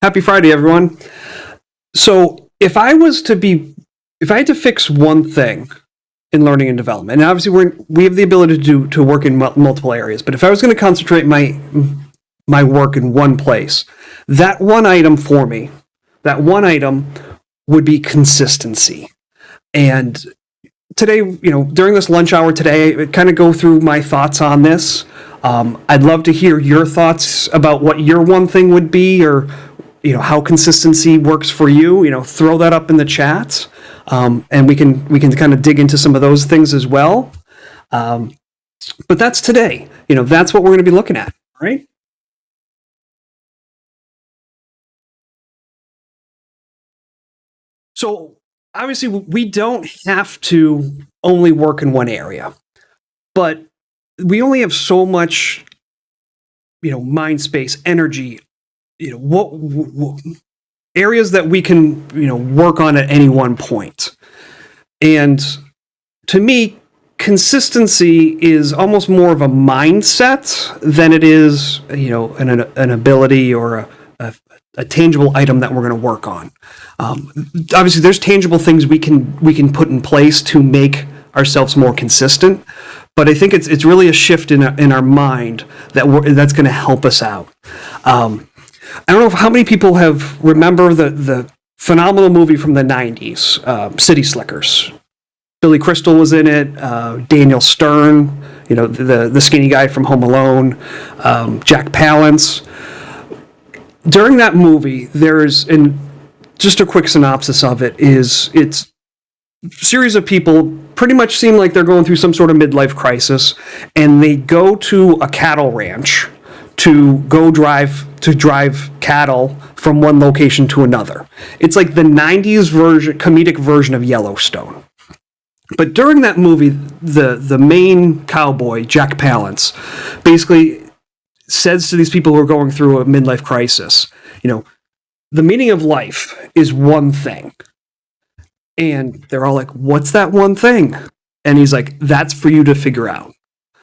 Happy Friday, everyone. So, if I had to fix one thing in learning and development, and obviously we have the ability to work in multiple areas, but if I was going to concentrate my work in one place, that one item would be consistency. And today, during this lunch hour today, I kind of go through my thoughts on this. I'd love to hear your thoughts about what your one thing would be, or how consistency works for you. Throw that up in the chat, and we can kind of dig into some of those things as well. But that's today. That's what we're going to be looking at, right? So obviously, we don't have to only work in one area, but we only have so much, mind space, energy, what areas that we can, work on at any one point. And to me, consistency is almost more of a mindset than it is, an ability or a tangible item that we're going to work on. Obviously, there's tangible things we can put in place to make ourselves more consistent, but I think it's really a shift in our mind that's going to help us out. I don't know how many people remember the phenomenal movie from the 90s, City Slickers. Billy Crystal was in it, Daniel Stern, the skinny guy from Home Alone, Jack Palance. During that movie, just a quick synopsis of it it's a series of people pretty much seem like they're going through some sort of midlife crisis, and they go to a cattle ranch to drive cattle from one location to another. It's like the 90s comedic version of Yellowstone. But during that movie, the main cowboy, Jack Palance, basically says to these people who are going through a midlife crisis, the meaning of life is one thing. And they're all like, what's that one thing? And he's like, that's for you to figure out.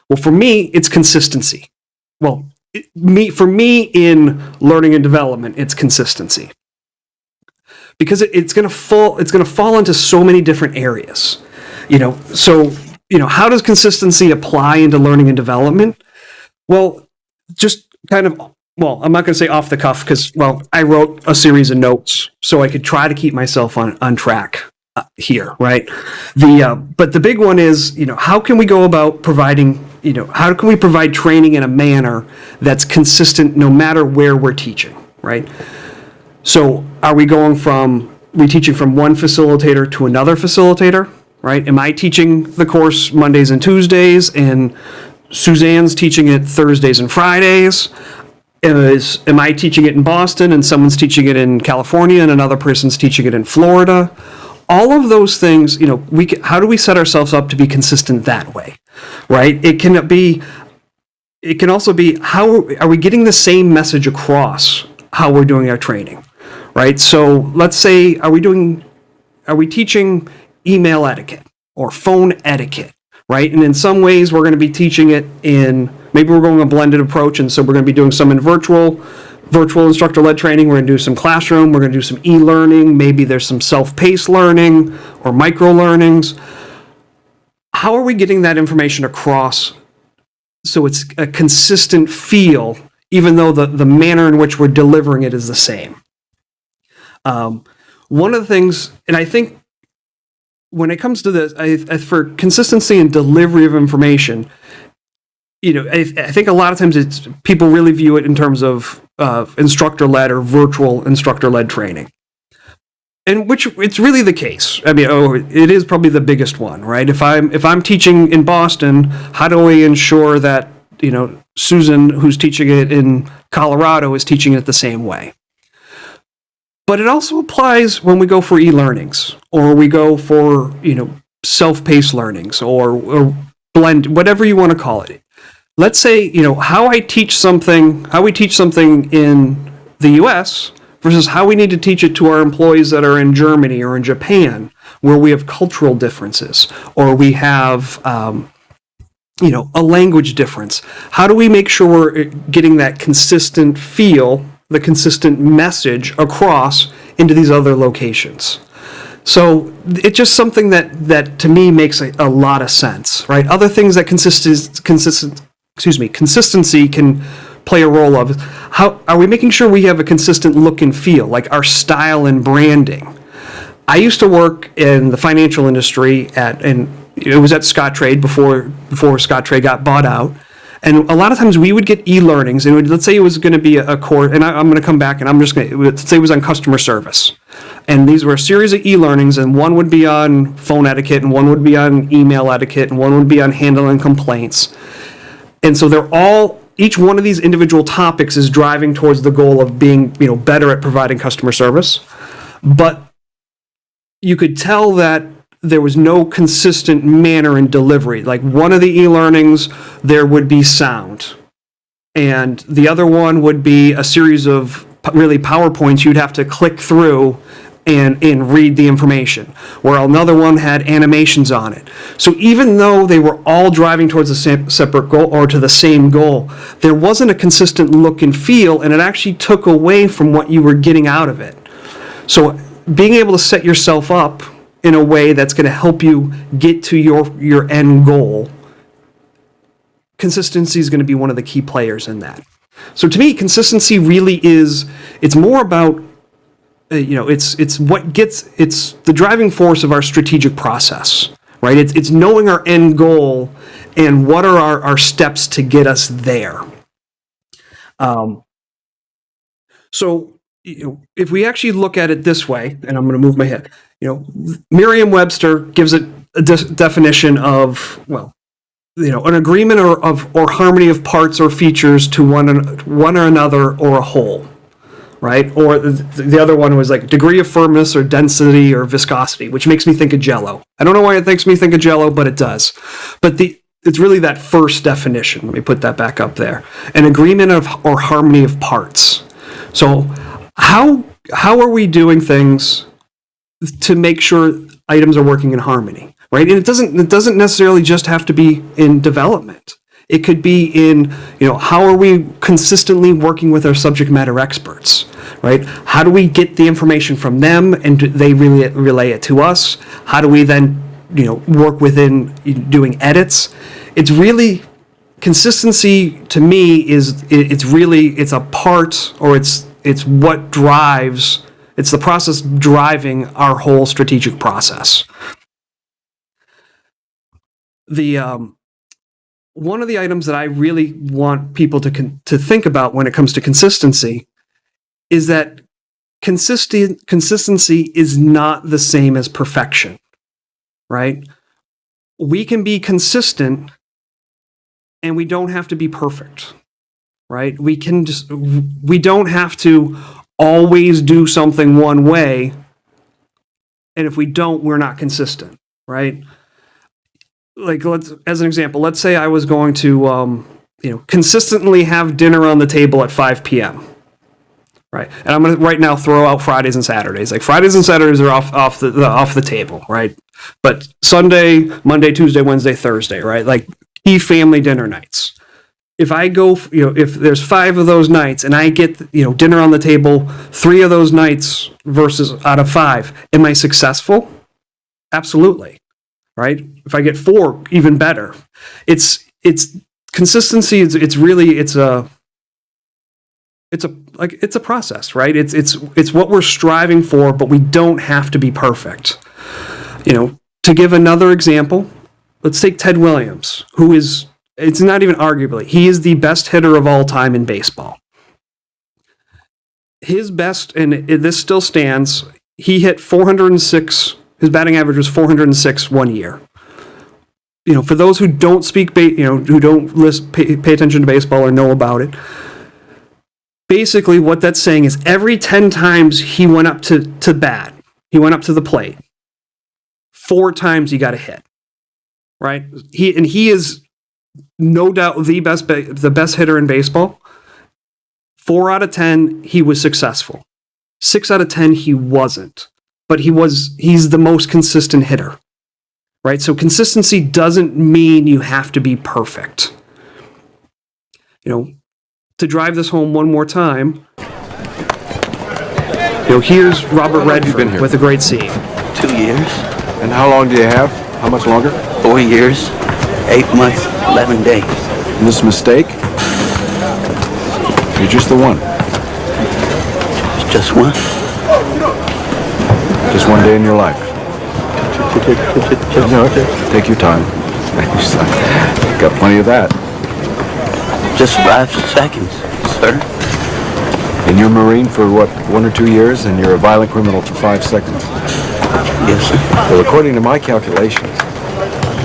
Well, for me, it's consistency. Well, for me in learning and development, it's consistency. Because it's going to fall into so many different areas. So how does consistency apply into learning and development? Well, just kind of, I'm not going to say off the cuff because, I wrote a series of notes so I could try to keep myself on track here, right? But the big one is, how can we go about providing, how can we provide training in a manner that's consistent no matter where we're teaching, right? So are we teaching from one facilitator to another facilitator, right? Am I teaching the course Mondays and Tuesdays, and Suzanne's teaching it Thursdays and Fridays? Am I teaching it in Boston and someone's teaching it in California and another person's teaching it in Florida? All of those things, how do we set ourselves up to be consistent that way, right? It can also be, how are we getting the same message across how we're doing our training, right? So let's say, are we teaching email etiquette or phone etiquette, right? And in some ways we're going to be teaching it maybe we're going a blended approach, and so we're going to be doing some in virtual instructor-led training. We're going to do some classroom. We're going to do some e-learning. Maybe there's some self-paced learning or micro-learnings. How are we getting that information across so it's a consistent feel, even though the manner in which we're delivering it is the same? One of the things, and I think when it comes to this, for consistency and delivery of information, I think a lot of times people really view it in terms of instructor-led or virtual instructor-led training, and which it's really the case. I mean, it is probably the biggest one, right? If I'm teaching in Boston, how do we ensure that Susan, who's teaching it in Colorado, is teaching it the same way? But it also applies when we go for e-learnings, or we go for self-paced learnings, or blend, whatever you want to call it. Let's say, how we teach something in the US versus how we need to teach it to our employees that are in Germany or in Japan, where we have cultural differences, or we have, a language difference. How do we make sure we're getting that consistent feel the consistent message across into these other locations. So it's just something that to me makes a lot of sense, right? Other things that consistency can play a role of. How are we making sure we have a consistent look and feel, like our style and branding? I used to work in the financial industry and it was at Scottrade before Scottrade got bought out. And a lot of times we would get e-learnings, and let's say it was going to be a course, and I'm going to come back and I'm just going to, let's say it was on customer service. And these were a series of e-learnings, and one would be on phone etiquette, and one would be on email etiquette, and one would be on handling complaints. And so each one of these individual topics is driving towards the goal of being, better at providing customer service. But you could tell that there was no consistent manner in delivery. Like one of the e-learnings, there would be sound. And the other one would be a series of really PowerPoints you'd have to click through and read the information. Where another one had animations on it. So even though they were all driving towards a separate goal or to the same goal, there wasn't a consistent look and feel, and it actually took away from what you were getting out of it. So being able to set yourself up in a way that's going to help you get to your end goal, consistency is going to be one of the key players in that. So to me, consistency really it's more about, it's the driving force of our strategic process, right? It's knowing our end goal and what are our steps to get us there. So, if we actually look at it this way, and I'm going to move my head, Merriam-Webster gives it a definition of, an agreement or harmony of parts or features to one or another or a whole, right? Or the other one was like degree of firmness or density or viscosity, which makes me think of Jell-O. I don't know why it makes me think of Jell-O, but it does. But it's really that first definition. Let me put that back up there. An agreement or harmony of parts. So how are we doing things to make sure items are working in harmony, right? And it doesn't necessarily just have to be in development. It could be in, how are we consistently working with our subject matter experts, right? How do we get the information from them and they relay it to us? How do we then, work within doing edits? It's really, consistency to me it's a part, or it's what drives, it's the process driving our whole strategic process. One of the items that I really want people to think about when it comes to consistency is that consistency is not the same as perfection, right? We can be consistent and we don't have to be perfect. Right? We don't have to always do something one way. And if we don't, we're not consistent, right? Like as an example, let's say I was going to, consistently have dinner on the table at 5 p.m. Right? And I'm going to right now throw out Fridays and Saturdays. Like Fridays and Saturdays are off the table, right? But Sunday, Monday, Tuesday, Wednesday, Thursday, right? Like key family dinner nights. If I go, if there's 5 of those nights and I get, dinner on the table 3 of those nights versus out of 5, am I successful? Absolutely. Right? If I get 4, even better. It's consistency. It's a process, right? It's what we're striving for, but we don't have to be perfect. To give another example, let's take Ted Williams, who is, it's not even arguably, he is the best hitter of all time in baseball. His best, and this still stands, he hit 406, his batting average was 406 one year. For those who don't speak, who don't pay attention to baseball or know about it, basically what that's saying is every 10 times he went up to bat, he went up to the plate, 4 times he got a hit, right? He is no doubt the best hitter in baseball. 4 out of 10, he was successful. 6 out of 10, he wasn't. But he's the most consistent hitter, right? So consistency doesn't mean you have to be perfect. To drive this home one more time, Here's Robert How long have you been Redford here? with a great scene. 2 years, And how long do you have? How much longer? 4 years, 8 months, 11 days. And this mistake? You're just the one. It's just one. Just one day in your life. No, take your time. Got plenty of that. Just 5 seconds, sir. And you're Marine for what, 1 or 2 years, and you're a violent criminal for 5 seconds. Yes, sir. Well, according to my calculations,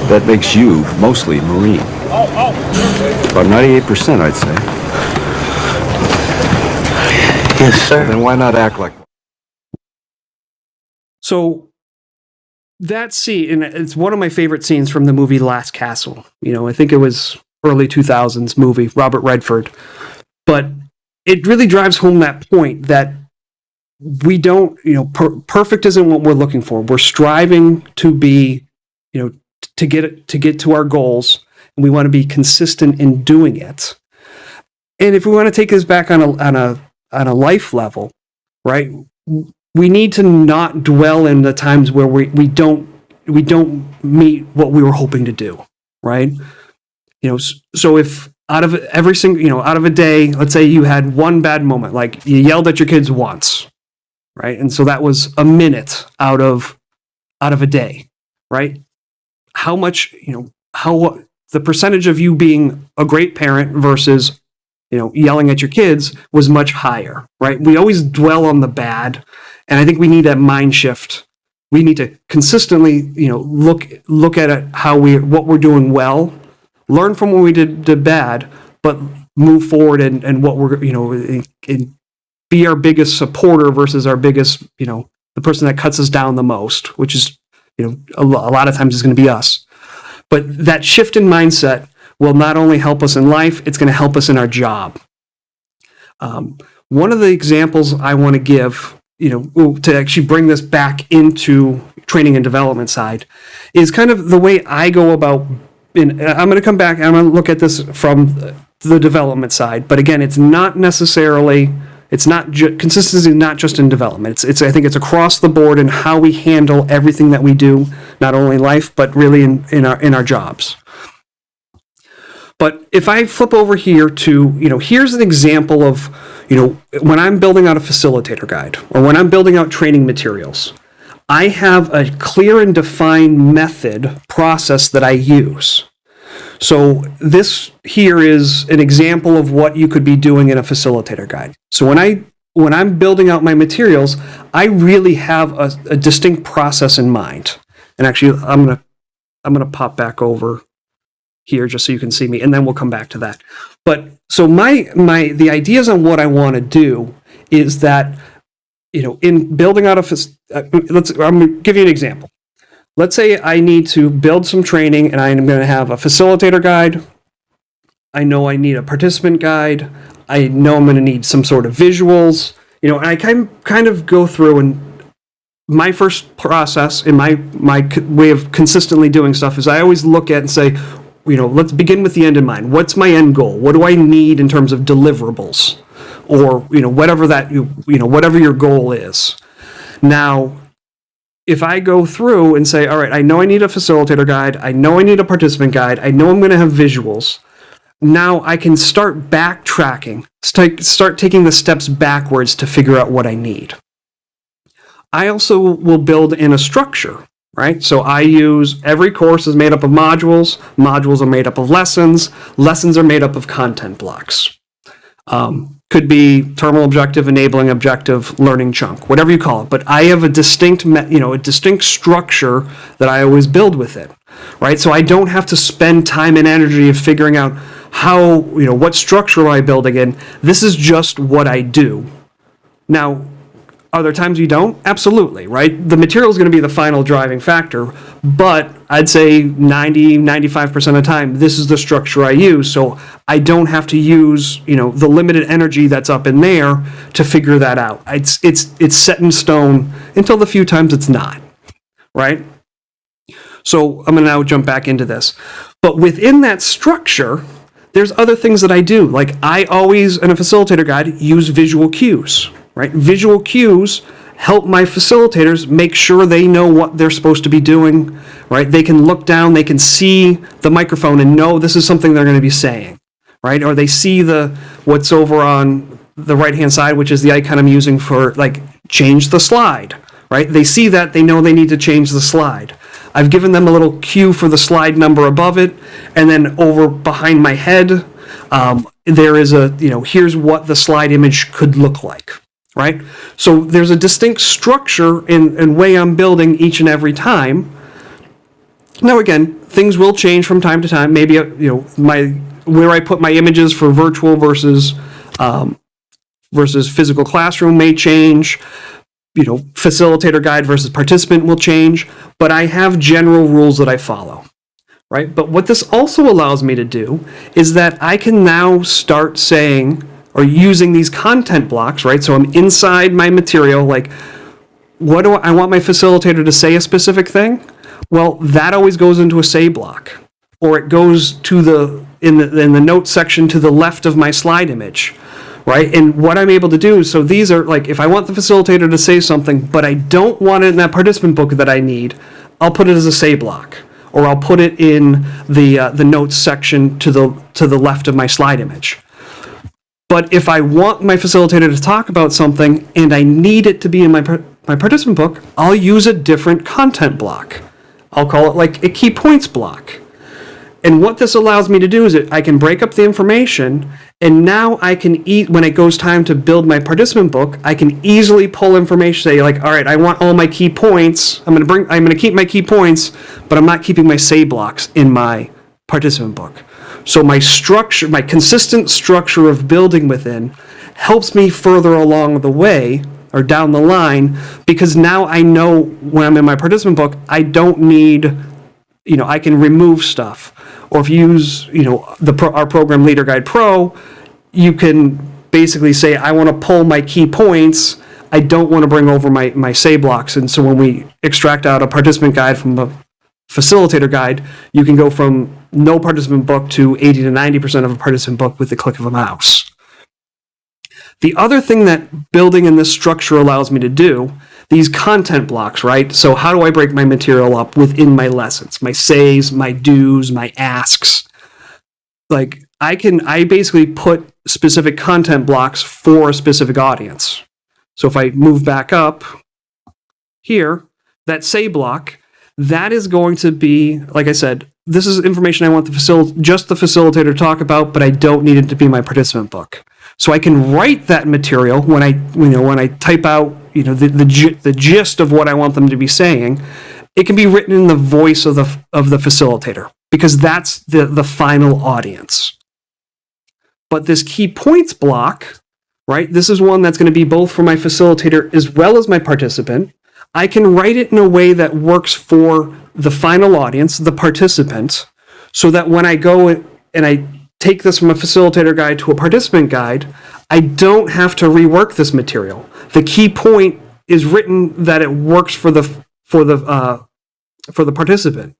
that makes you mostly Marine. About 98%, I'd say. Yes, sir. Then why not act like one? So that scene, and it's one of my favorite scenes from the movie Last Castle. I think it was early 2000s movie, Robert Redford. But it really drives home that point that we don't, perfect isn't what we're looking for. We're striving to be, to get to our goals, and we want to be consistent in doing it. And if we want to take this back on a life level, right? We need to not dwell in the times where we don't meet what we were hoping to do, right? So if out of every single, out of a day, let's say you had one bad moment, like you yelled at your kids once, right? And so that was a minute out of a day, right? How much, how the percentage of you being a great parent versus, yelling at your kids was much higher, right? We always dwell on the bad, and I think we need that mind shift. We need to consistently, look at it, what we're doing well, learn from what we did bad, but move forward and what we're, and be our biggest supporter versus our biggest, the person that cuts us down the most, which is, a lot of times is going to be us. But that shift in mindset will not only help us in life, it's going to help us in our job. One of the examples I want to give, to actually bring this back into training and development side, is kind of the way I go about. And I'm going to come back and I'm going to look at this from the development side. But again, it's not necessarily, consistency, not just in development. It's I think it's across the board in how we handle everything that we do, not only in life, but really in our jobs. But if I flip over here to, here's an example of, when I'm building out a facilitator guide or when I'm building out training materials, I have a clear and defined method process that I use. So this here is an example of what you could be doing in a facilitator guide. So when I'm building out my materials, I really have a distinct process in mind. And actually, I'm gonna pop back over here just so you can see me, and then we'll come back to that. But so the ideas on what I want to do is that, in building out I'm going to give you an example. Let's say I need to build some training and I'm going to have a facilitator guide. I know I need a participant guide. I know I'm going to need some sort of visuals, and I kind of go through, and my first process in my way of consistently doing stuff is I always look at and say, let's begin with the end in mind. What's my end goal? What do I need in terms of deliverables? Or, whatever whatever your goal is. Now, if I go through and say, all right, I know I need a facilitator guide. I know I need a participant guide. I know I'm going to have visuals. Now I can start backtracking, start taking the steps backwards to figure out what I need. I also will build in a structure. Right? So I use, every course is made up of modules. Modules are made up of lessons. Lessons are made up of content blocks. Could be terminal objective, enabling objective, learning chunk, whatever you call it. But I have a distinct, a distinct structure that I always build with it. Right? So I don't have to spend time and energy of figuring out how, what structure am I building in. This is just what I do. Now, are there times you don't? Absolutely, right? The material is going to be the final driving factor, but I'd say 90-95% of the time, this is the structure I use, so I don't have to use, the limited energy that's up in there to figure that out. It's set in stone until the few times it's not, right? So I'm going to now jump back into this. But within that structure, there's other things that I do. Like I always, in a facilitator guide, use visual cues. right? Visual cues help my facilitators make sure they know what they're supposed to be doing, right? They can look down, they can see the microphone and know this is something they're going to be saying, right? Or they see what's over on the right-hand side, which is the icon I'm using for, like, change the slide, right? They see that, they know they need to change the slide. I've given them a little cue for the slide number above it, and then over behind my head, there is here's what the slide image could look like, right? So there's a distinct structure and way I'm building each and every time. Now, again, things will change from time to time. Maybe, where I put my images for virtual versus physical classroom may change. Facilitator guide versus participant will change, but I have general rules that I follow, right? But what this also allows me to do is that I can now start saying or using these content blocks, right? So I'm inside my material, like, what do I want my facilitator to say a specific thing? Well, that always goes into a say block, or it goes to in the notes section to the left of my slide image. Right? And what I'm able to do, so these are like, if I want the facilitator to say something, but I don't want it in that participant book that I need, I'll put it as a say block, or I'll put it in the notes section to the left of my slide image. But if I want my facilitator to talk about something and I need it to be in my participant book, I'll use a different content block. I'll call it like a key points block. And what this allows me to do is I can break up the information, and now I can when it goes time to build my participant book, I can easily pull information, say like, all right, I want all my key points. I'm going to keep my key points, but I'm not keeping my say blocks in my participant book. So my structure, my consistent structure of building within helps me further along the way or down the line, because now I know when I'm in my participant book, I don't need, I can remove stuff. Or if you use, our program Leader Guide Pro, you can basically say, I want to pull my key points. I don't want to bring over my say blocks. And so when we extract out a participant guide from a facilitator guide, you can go from no participant book to 80 to 90% of a participant book with the click of a mouse. The other thing that building in this structure allows me to do, these content blocks, right? So how do I break my material up within my lessons? My says, my do's, my asks. Like, I basically put specific content blocks for a specific audience. So if I move back up here, that say block, that is going to be, like I said, this is information I want just the facilitator to talk about, but I don't need it to be my participant book. So I can write that material when I type out the gist of what I want them to be saying. It can be written in the voice of the facilitator, because that's the final audience. But this key points block, right? This is one that's going to be both for my facilitator as well as my participant. I can write it in a way that works for the final audience, the participant, so that when I go and I take this from a facilitator guide to a participant guide, I don't have to rework this material. The key point is written that it works for the participant.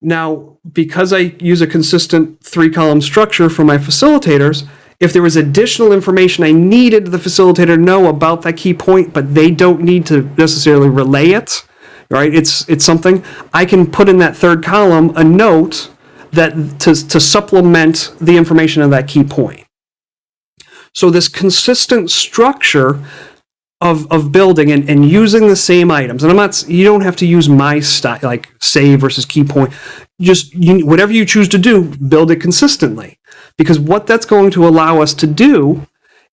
Now, because I use a consistent 3-column structure for my facilitators, if there was additional information I needed the facilitator to know about that key point, but they don't need to necessarily relay it, right? It's something I can put in that 3rd column, a note that to supplement the information of that key point. So this consistent structure of building and using the same items, and you don't have to use my style, like say versus key point. Just whatever you choose to do, build it consistently. Because what that's going to allow us to do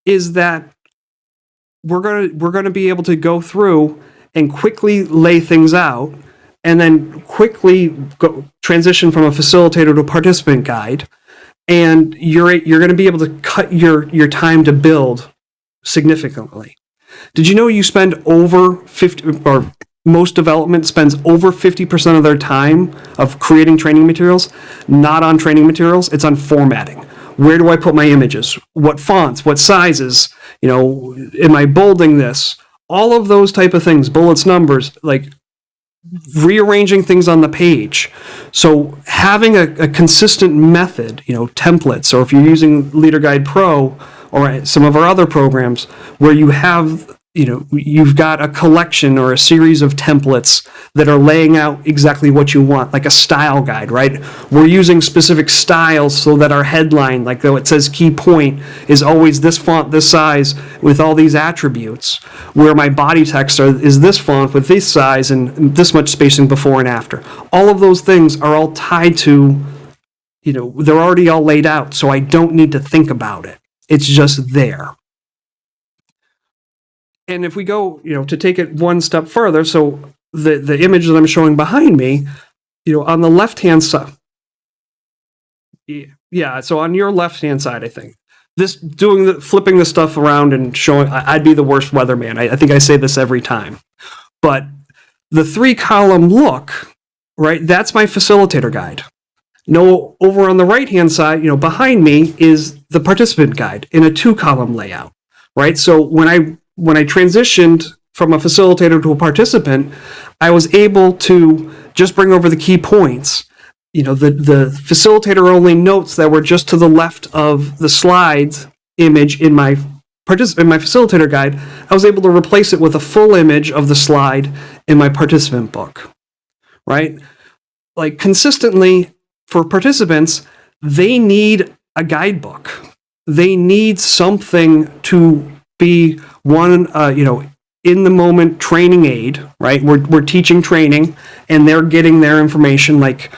is that we're going to be able to go through and quickly lay things out, and then quickly transition from a facilitator to a participant guide, and you're going to be able to cut your time to build significantly. Did you know you spend over 50, or most development spends over 50% of their time of creating training materials not on training materials, it's on formatting. Where do I put my images? What fonts? What sizes? Am I bolding this? All of those type of things, bullets, numbers, like rearranging things on the page. So having a consistent method, templates, or if you're using Leader Guide Pro or some of our other programs where you have, you've got a collection or a series of templates that are laying out exactly what you want, like a style guide, right? We're using specific styles so that our headline, like though it says key point, is always this font, this size, with all these attributes, where my body text is this font with this size and this much spacing before and after. All of those things are all tied to, they're already all laid out, so I don't need to think about it. It's just there. And if we go, to take it one step further, so the image that I'm showing behind me, on the left-hand side, yeah, so on your left-hand side, I think, flipping the stuff around and showing, I'd be the worst weatherman. I think I say this every time. But the 3-column look, right, that's my facilitator guide. No, over on the right-hand side, behind me is the participant guide in a 2-column layout, right? So when I transitioned from a facilitator to a participant, I was able to just bring over the key points. The facilitator only notes that were just to the left of the slides image in my facilitator guide. I was able to replace it with a full image of the slide in my participant book, right? Like consistently for participants, they need a guidebook. They need something to be one, in the moment training aid, right? We're teaching training and they're getting their information like,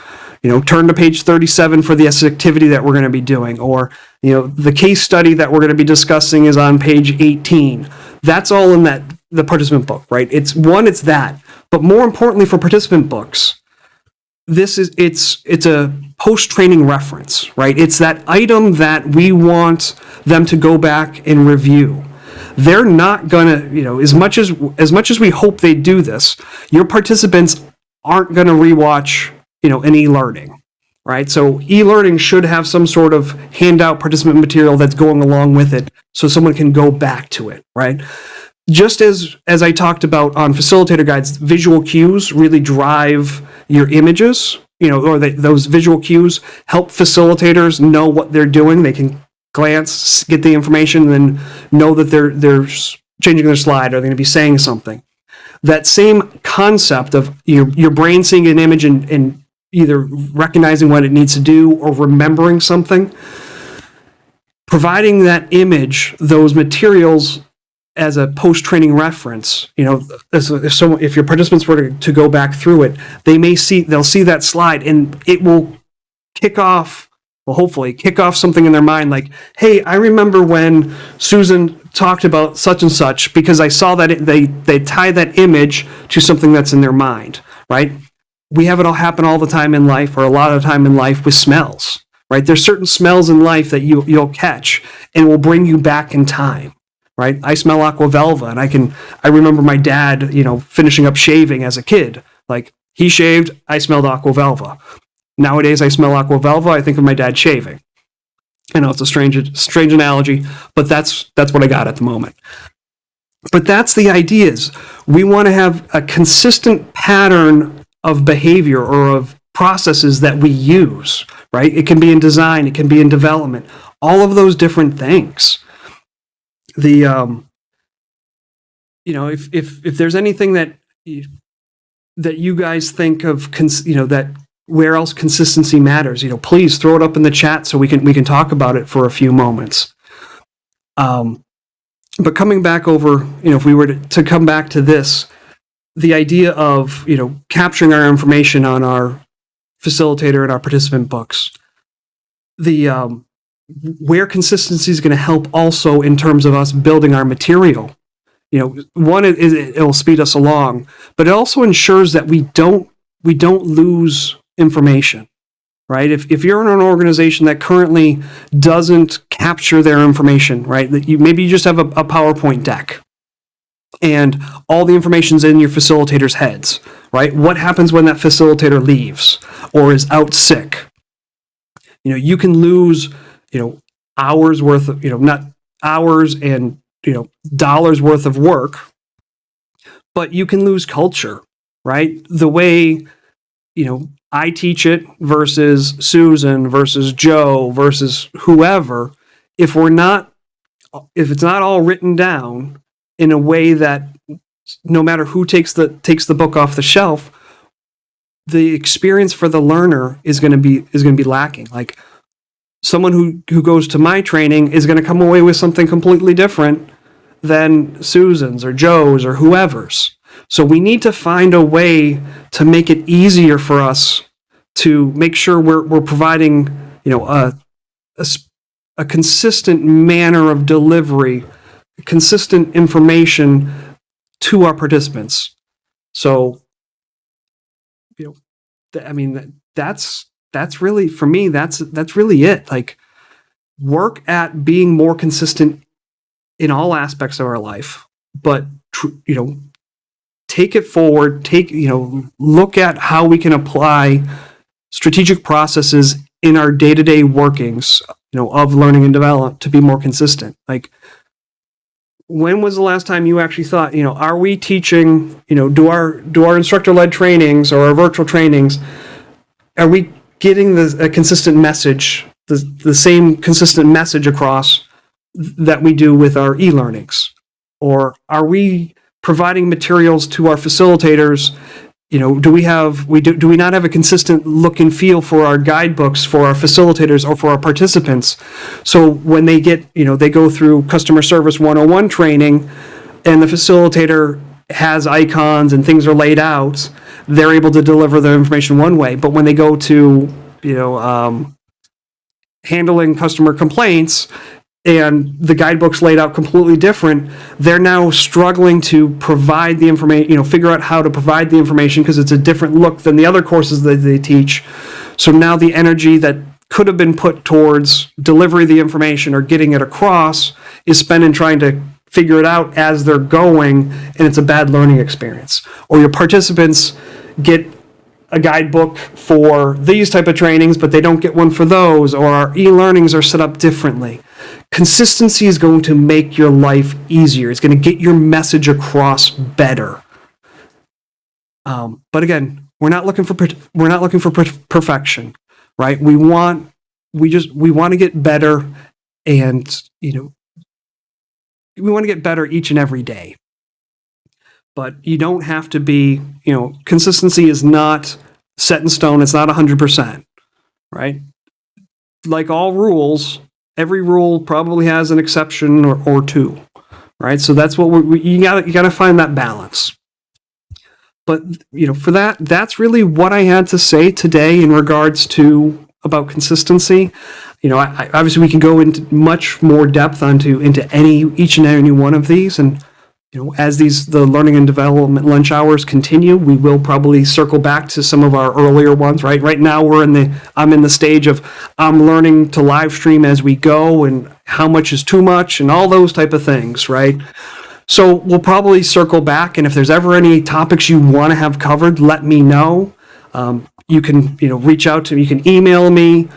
turn to page 37 for the activity that we're going to be doing, or, the case study that we're going to be discussing is on page 18. That's all in the participant book, right? It's that, but more importantly for participant books, it's a post-training reference, right? It's that item that we want them to go back and review. They're not gonna, as much as we hope they do this, your participants aren't gonna rewatch, an e-learning, right? So e-learning should have some sort of handout participant material that's going along with it, so someone can go back to it, right? Just as I talked about on facilitator guides, visual cues really drive your images, those visual cues help facilitators know what they're doing. They can glance, get the information, and then know that they're changing their slide, or they're going to be saying something. That same concept of your brain seeing an image and either recognizing what it needs to do or remembering something, providing that image, those materials as a post-training reference, if your participants were to go back through it, they'll see that slide and it will hopefully kick off something in their mind like, hey, I remember when Susan talked about such and such because I saw that they tie that image to something that's in their mind, right? We have it all happen all the time in life, or a lot of the time in life, with smells, right? There's certain smells in life that you'll catch and will bring you back in time, right? I smell Aqua Velva, and I remember my dad, finishing up shaving as a kid. Like, he shaved, I smelled Aqua Velva. Nowadays, I smell Aqua Velva, I think of my dad shaving. I know it's a strange analogy, but that's what I got at the moment. But that's the idea, is we want to have a consistent pattern of behavior or of processes that we use, right? It can be in design, it can be in development, all of those different things. If there's anything that you guys think of, that where else consistency matters, please throw it up in the chat so we can talk about it for a few moments. But coming back over, if we were to come back to this, the idea of, capturing our information on our facilitator and our participant books, where consistency is going to help also in terms of us building our material. One, it'll speed us along, but it also ensures that we don't lose information, right? If you're in an organization that currently doesn't capture their information, right? That maybe you just have a PowerPoint deck and all the information's in your facilitator's heads, right? What happens when that facilitator leaves or is out sick? You can lose, hours worth of, not hours and, dollars worth of work, but you can lose culture, right? The way, I teach it versus Susan versus Joe versus whoever, if we're not all written down in a way that no matter who takes the book off the shelf, the experience for the learner is going to be lacking. Like someone who goes to my training is going to come away with something completely different than Susan's or Joe's or whoever's. So we need to find a way to make it easier for us to make sure we're providing, a consistent manner of delivery, consistent information to our participants. So, that's really, for me, that's really it. Like, work at being more consistent in all aspects of our life, but take it forward, look at how we can apply strategic processes in our day-to-day workings, of learning and development to be more consistent. Like, when was the last time you actually thought, are we teaching, do our instructor-led trainings or our virtual trainings, are we getting a consistent message, the same consistent message across that we do with our e-learnings? Or are we providing materials to our facilitators? Do we not have a consistent look and feel for our guidebooks for our facilitators or for our participants? So when they get, they go through customer service 101 training and the facilitator has icons and things are laid out, they're able to deliver the information one way. But when they go to, handling customer complaints, and the guidebook's laid out completely different, they're now struggling to provide the information, figure out how to provide the information because it's a different look than the other courses that they teach. So now the energy that could have been put towards delivery of the information or getting it across is spent in trying to figure it out as they're going, and it's a bad learning experience. Or your participants get a guidebook for these type of trainings, but they don't get one for those, or our e-learnings are set up differently. Consistency is going to make your life easier. It's going to get your message across better. But again, we're not looking for perfection, right? We want to get better, and we want to get better each and every day. But you don't have to be, consistency is not set in stone. It's not 100%, right? Like all rules, every rule probably has an exception or two, right? So that's what you gotta find that balance. But for that's really what I had to say today in regards to about consistency. I obviously we can go into much more depth into each and any one of these, and as the learning and development lunch hours continue, we will probably circle back to some of our earlier ones, right? Right now I'm in the stage of I'm learning to live stream as we go, and how much is too much and all those type of things, right? So we'll probably circle back, and if there's ever any topics you want to have covered, let me know. You can, reach out to me, you can email me.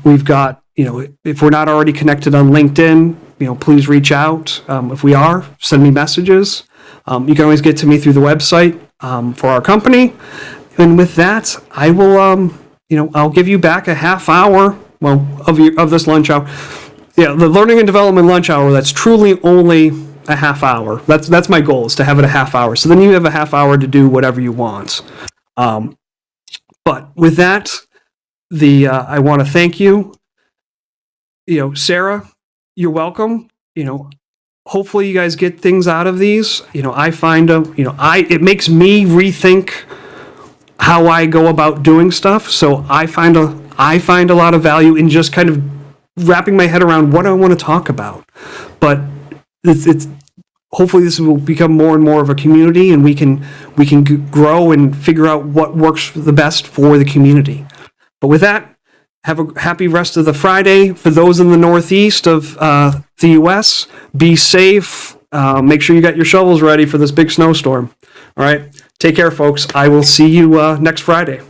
We've got, if we're not already connected on LinkedIn, please reach out. If we are, send me messages. You can always get to me through the website for our company. And with that, I will, I'll give you back a half hour, of this lunch hour. Yeah, the learning and development lunch hour, that's truly only a half hour. That's my goal, is to have it a half hour. So then you have a half hour to do whatever you want. But with that, I want to thank you. Sarah, you're welcome. Hopefully you guys get things out of these. I find it makes me rethink how I go about doing stuff. So I find a lot of value in just kind of wrapping my head around what I want to talk about. But it's hopefully this will become more and more of a community, and we can grow and figure out what works the best for the community. But with that, have a happy rest of the Friday. For those in the northeast of the U.S., be safe. Make sure you got your shovels ready for this big snowstorm. All right. Take care, folks. I will see you next Friday.